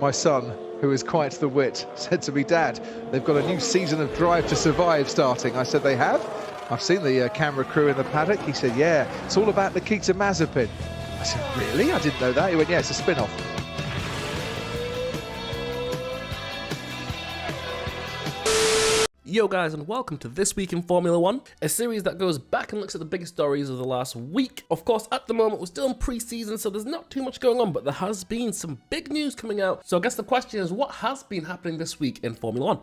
my son, who is quite the wit, said to me, "Dad, they've got a new season of Drive to Survive starting." I said, "They have? I've seen the camera crew in the paddock." He said, "Yeah, it's all about Nikita Mazepin." I said, "Really? I didn't know that." He went, "Yeah, it's a spin-off." Yo guys, and welcome to This Week in Formula One, a series that goes back and looks at the biggest stories of the last week. Of course, at the moment we're still in pre-season, so there's not too much going on, but there has been some big news coming out. So I guess the question is, what has been happening this week in Formula One?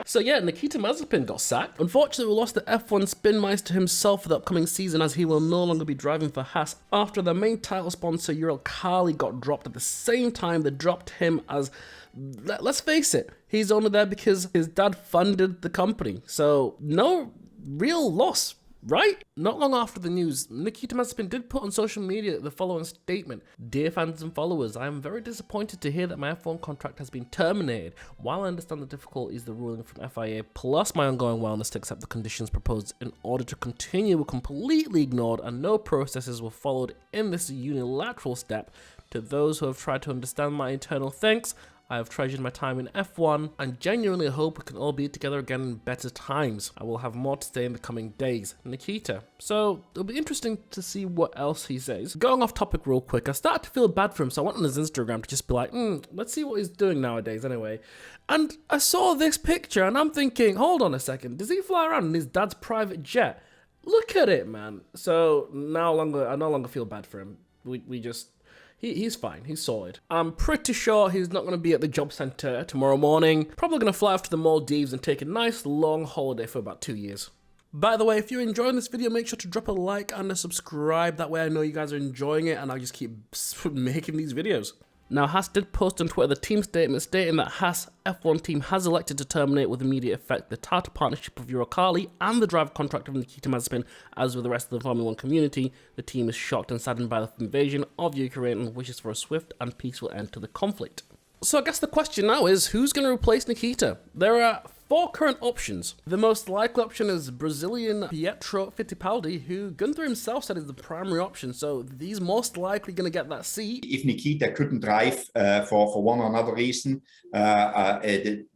So yeah, Nikita Mazepin got sacked. Unfortunately, we lost the F1 Spin Meister himself for the upcoming season, as he will no longer be driving for Haas after their main title sponsor Uralkali got dropped at the same time they dropped him, as, let's face it, he's only there because his dad funded the company. So no real loss, right? Not long after the news, Nikita Mazepin did put on social media the following statement: "Dear fans and followers, I am very disappointed to hear that my F1 contract has been terminated. While I understand the difficulties the ruling from FIA plus my ongoing willingness to accept the conditions proposed in order to continue were completely ignored and no processes were followed in this unilateral step. To those who have tried to understand my internal thanks, I have treasured my time in F1 and genuinely hope we can all be together again in better times. I will have more to say in the coming days. Nikita." So it'll be interesting to see what else he says. Going off topic real quick, I started to feel bad for him, so I went on his Instagram to just be like, let's see what he's doing nowadays anyway. And I saw this picture and I'm thinking, hold on a second, does he fly around in his dad's private jet? Look at it, man. So I no longer feel bad for him. He's fine, he's solid. I'm pretty sure he's not going to be at the job centre tomorrow morning. Probably going to fly off to the Maldives and take a nice long holiday for about 2 years. By the way, if you're enjoying this video, make sure to drop a like and a subscribe. That way I know you guys are enjoying it and I'll just keep making these videos. Now, Haas did post on Twitter the team statement stating that Haas F1 team has elected to terminate with immediate effect the Tata partnership of Uralkali and the driver contract of Nikita Mazepin. As with the rest of the Formula 1 community, the team is shocked and saddened by the invasion of Ukraine and wishes for a swift and peaceful end to the conflict. So I guess the question now is, who's going to replace Nikita? There are 4 current options. The most likely option is Brazilian Pietro Fittipaldi, who Gunther himself said is the primary option, so he's most likely going to get that seat. If Nikita couldn't drive for one or another reason, the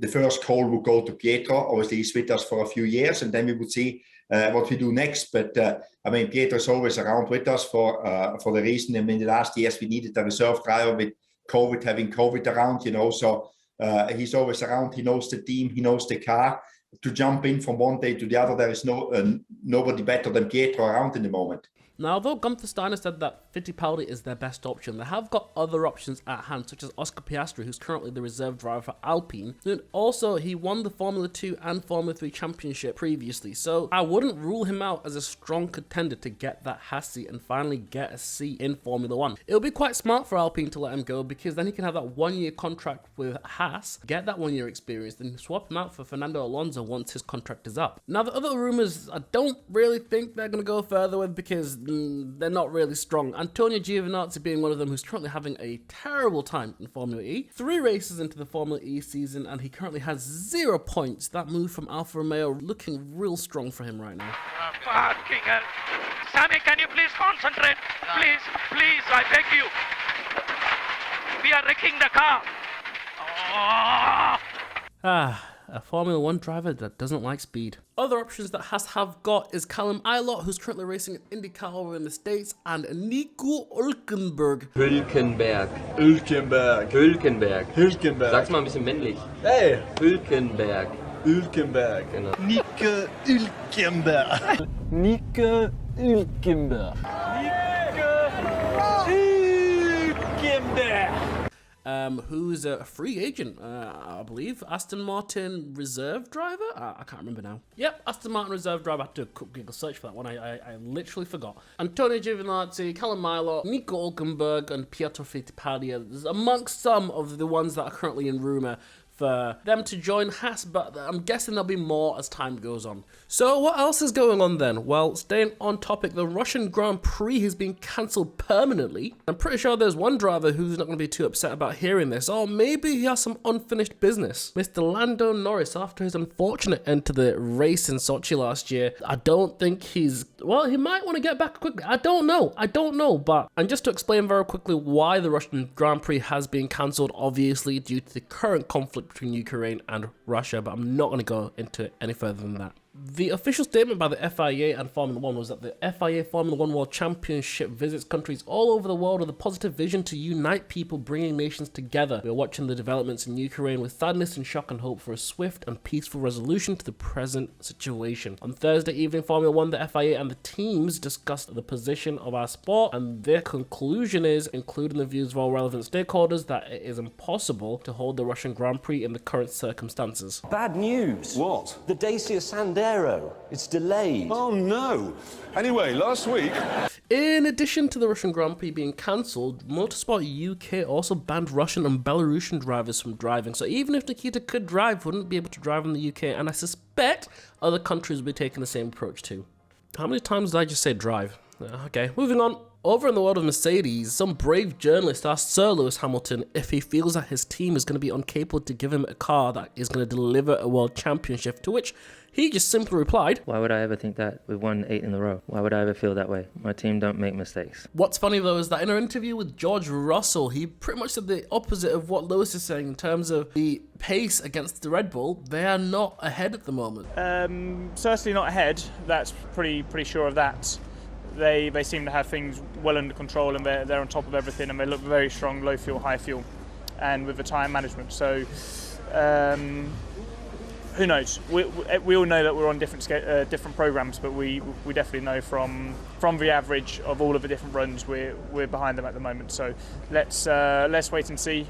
first call would go to Pietro. Obviously, he's with us for a few years, and then we would see what we do next. But I mean, Pietro is always around with us for the reason. I mean, the last years we needed a reserve driver with COVID, having COVID around, you know, so he's always around. He knows the team, he knows the car. To jump in from one day to the other, there is nobody better than Pietro around in the moment. Now, although Gunther Steiner said that Fittipaldi is their best option, they have got other options at hand, such as Oscar Piastri, who's currently the reserve driver for Alpine. And also, he won the Formula 2 and Formula 3 championship previously, so I wouldn't rule him out as a strong contender to get that Haas seat and finally get a seat in Formula 1. It'll be quite smart for Alpine to let him go, because then he can have that 1-year contract with Haas, get that 1-year experience, then swap him out for Fernando Alonso once his contract is up. Now, the other rumours I don't really think they're going to go further with, because they're not really strong. Antonio Giovinazzi being one of them, who's currently having a terrible time in Formula E. 3 races into the Formula E season and he currently has 0 points. That move from Alfa Romeo looking real strong for him right now. Fucking hell. Sammy, can you please concentrate? Please, I beg you. We are wrecking the car. Oh. A Formula 1 driver that doesn't like speed. Other options that Haas have got is Callum Ilott, who's currently racing in IndyCar over in the States, and Nico Hülkenberg. Hülkenberg. Sag's mal ein bisschen männlich. Hey! Hülkenberg. Genau. Nico Hülkenberg. Nico Hülkenberg. Who's a free agent, I believe. Aston Martin reserve driver? I can't remember now. Yep, Aston Martin reserve driver. I had to do a quick Google search for that one. I literally forgot. Antonio Giovinazzi, Callum Ilott, Nico Hülkenberg, and Pietro Fittipaldi, amongst some of the ones that are currently in rumour for them to join Haas, but I'm guessing there'll be more as time goes on. So what else is going on then? Well, staying on topic, the Russian Grand Prix has been cancelled permanently. I'm pretty sure there's one driver who's not going to be too upset about hearing this, or maybe he has some unfinished business. Mr. Lando Norris, after his unfortunate end to the race in Sochi last year, I don't think he might want to get back quickly. I don't know, but, and just to explain very quickly why the Russian Grand Prix has been cancelled, obviously due to the current conflict between Ukraine and Russia, but I'm not going to go into it any further than that. The official statement by the FIA and Formula 1 was that the FIA Formula 1 World Championship visits countries all over the world with a positive vision to unite people, bringing nations together. We are watching the developments in Ukraine with sadness and shock and hope for a swift and peaceful resolution to the present situation. On Thursday evening, Formula 1, the FIA and the teams discussed the position of our sport, and their conclusion is, including the views of all relevant stakeholders, that it is impossible to hold the Russian Grand Prix in the current circumstances. Bad news. What? The Dacia Sandero. It's delayed. Oh no. Anyway, last week... In addition to the Russian Grand Prix being cancelled, Motorsport UK also banned Russian and Belarusian drivers from driving. So even if Nikita could drive, wouldn't be able to drive in the UK, and I suspect other countries will be taking the same approach too. How many times did I just say drive? Okay, moving on. Over in the world of Mercedes, some brave journalist asked Sir Lewis Hamilton if he feels that his team is going to be incapable to give him a car that is going to deliver a world championship, to which he just simply replied, "Why would I ever think that? We've won 8 in a row. Why would I ever feel that way? My team don't make mistakes." What's funny though is that in an interview with George Russell, he pretty much said the opposite of what Lewis is saying in terms of the pace against the Red Bull. They are not ahead at the moment. Certainly not ahead. That's pretty sure of that. They seem to have things well under control, and they're on top of everything, and they look very strong, low fuel, high fuel, and with the tyre management. So who knows? We all know that we're on different programs, but we definitely know from the average of all of the different runs we're behind them at the moment. So let's wait and see.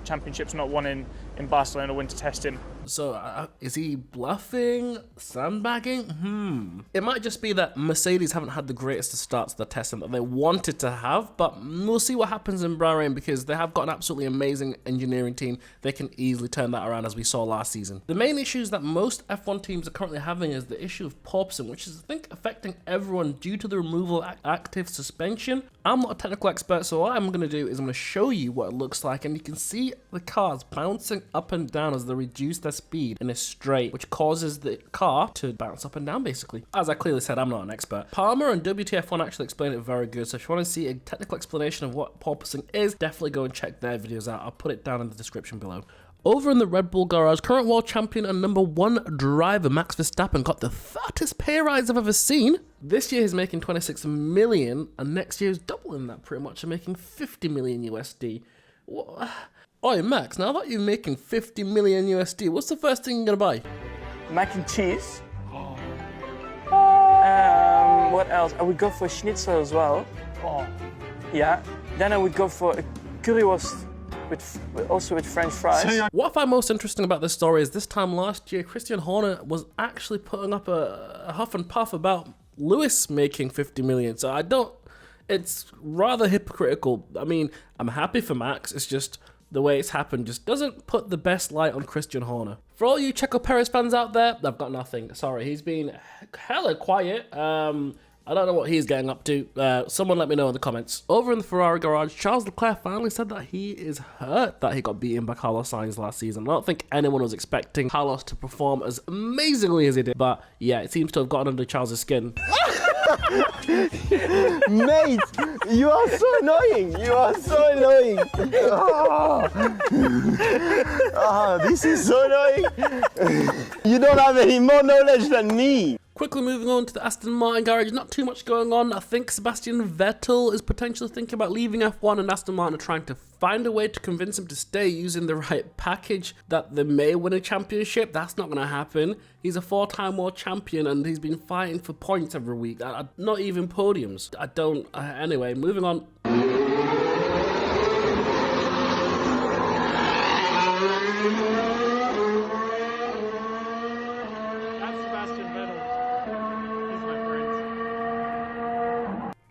Championship's not won in Barcelona winter testing. So is he bluffing, sandbagging? It might just be that Mercedes haven't had the greatest of starts to the testing that they wanted to have, but we'll see what happens in Bahrain, because they have got an absolutely amazing engineering team. They can easily turn that around, as we saw last season. The main issues that most F1 teams are currently having is the issue of porpoising, which is, I think, affecting everyone due to the removal of active suspension. I'm not a technical expert, so what I'm going to do is I'm going to show you what it looks like, and you can see the cars bouncing up and down as they reduce their speed in a straight, which causes the car to bounce up and down, basically. As I clearly said, I'm not an expert. Palmer and WTF1 actually explain it very good, so if you want to see a technical explanation of what porpoising is, definitely go and check their videos out. I'll put it down in the description below. Over in the Red Bull garage, current world champion and #1 driver Max Verstappen got the fattest pay rise I've ever seen. This year he's making 26 million, and next year he's doubling that pretty much and making 50 million USD. Oi Max, now that you're making 50 million USD, what's the first thing you're gonna buy? Mac and cheese. What else? I would go for a schnitzel as well. Yeah. Then I would go for a currywurst also with French fries. What I find most interesting about this story is this time last year, Christian Horner was actually putting up a huff and puff about Lewis making 50 million. So it's rather hypocritical. I mean, I'm happy for Max. It's just the way it's happened just doesn't put the best light on Christian Horner. For all you Checo Perez fans out there, I've got nothing. Sorry, he's been hella quiet. I don't know what he's getting up to. Someone let me know in the comments. Over in the Ferrari garage, Charles Leclerc finally said that he is hurt that he got beaten by Carlos Sainz last season. I don't think anyone was expecting Carlos to perform as amazingly as he did. But yeah, it seems to have gotten under Charles' skin. Mate, you are so annoying. You are so annoying. This is so annoying. You don't have any more knowledge than me. Quickly moving on to the Aston Martin garage, not too much going on. I think Sebastian Vettel is potentially thinking about leaving F1, and Aston Martin are trying to find a way to convince him to stay using the right package that they may win a championship. That's not going to happen. He's a 4-time world champion and he's been fighting for points every week. Not even podiums. Anyway, moving on.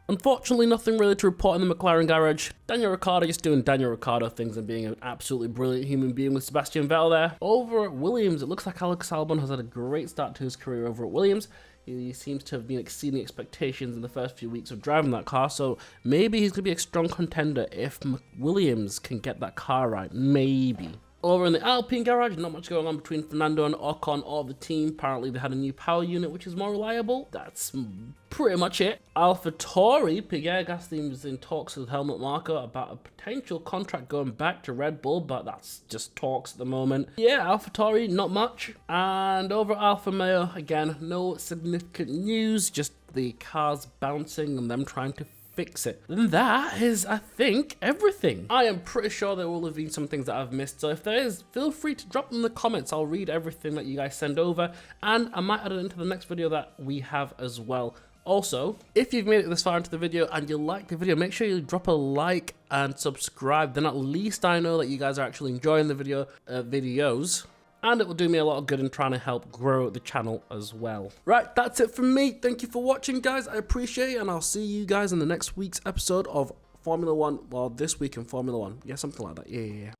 Unfortunately, nothing really to report in the McLaren garage. Daniel Ricciardo just doing Daniel Ricciardo things and being an absolutely brilliant human being with Sebastian Vettel there. Over at Williams, it looks like Alex Albon has had a great start to his career over at Williams. He seems to have been exceeding expectations in the first few weeks of driving that car, so maybe he's going to be a strong contender if Williams can get that car right. Maybe. Over in the Alpine garage, not much going on between Fernando and Ocon or the team. Apparently they had a new power unit which is more reliable. That's pretty much it. AlphaTauri, Pierre Gasly was in talks with Helmut Marko about a potential contract going back to Red Bull, but that's just talks at the moment. Yeah, AlphaTauri, not much. And over at Alfa Romeo, again, no significant news, just the cars bouncing and them trying to fix it. And that is, I think, everything. I am pretty sure there will have been some things that I've missed, so if there is, feel free to drop them in the comments. I'll read everything that you guys send over, and I might add it into the next video that we have as well. Also, if you've made it this far into the video and you like the video, make sure you drop a like and subscribe, then at least I know that you guys are actually enjoying the videos. And it will do me a lot of good in trying to help grow the channel as well. Right, that's it from me. Thank you for watching, guys. I appreciate it, and I'll see you guys in the next week's episode of Formula 1. Well, this week in Formula 1. Yeah, something like that. Yeah.